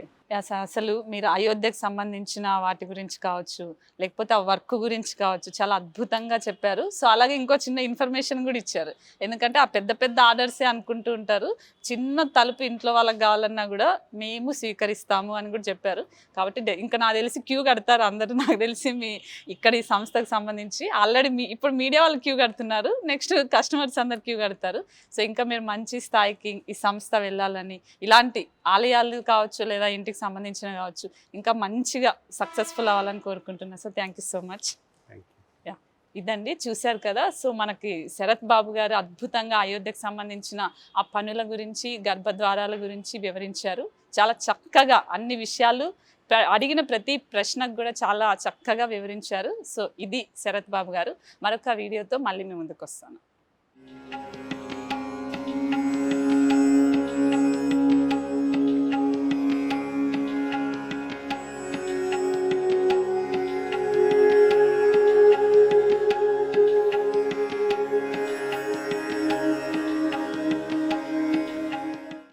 అసలు మీరు అయోధ్యకు సంబంధించిన వాటి గురించి కావచ్చు లేకపోతే ఆ వర్క్ గురించి కావచ్చు చాలా అద్భుతంగా చెప్పారు. సో అలాగే ఇంకో చిన్న ఇన్ఫర్మేషన్ కూడా ఇచ్చారు. ఎందుకంటే ఆ పెద్ద పెద్ద ఆర్డర్సే అనుకుంటూ ఉంటారు, చిన్న తలుపు ఇంట్లో వాళ్ళకి కావాలన్నా కూడా మేము స్వీకరిస్తాము అని కూడా చెప్పారు. కాబట్టి ఇంకా నాకు తెలిసి క్యూ కడతారు అందరూ. నాకు తెలిసి మీ ఇక్కడ ఈ సంస్థకు సంబంధించి ఆల్రెడీ ఇప్పుడు మీడియా వాళ్ళు క్యూ కడుతున్నారు, నెక్స్ట్ కస్టమర్స్ అందరు క్యూ కడతారు. సో ఇంకా మీరు మంచి స్థాయికి ఈ సంస్థ వెళ్ళాలని, ఇలాంటి ఆలయాలు కావచ్చు లేదా ఇంటికి సంబంధించిన కావచ్చు ఇంకా మంచిగా సక్సెస్ఫుల్ అవ్వాలని కోరుకుంటున్నాను sir. Thank you so much. ఇదండి, చూశారు కదా. సో మనకి శరత్ బాబు గారు అద్భుతంగా అయోధ్యకు సంబంధించిన ఆ పనుల గురించి, గర్భద్వారాల గురించి వివరించారు. చాలా చక్కగా అన్ని విషయాలు, అడిగిన ప్రతి ప్రశ్నకు కూడా చాలా చక్కగా వివరించారు. సో ఇది శరత్ బాబు గారు. మరొక వీడియోతో మళ్ళీ మీ ముందుకు వస్తాను.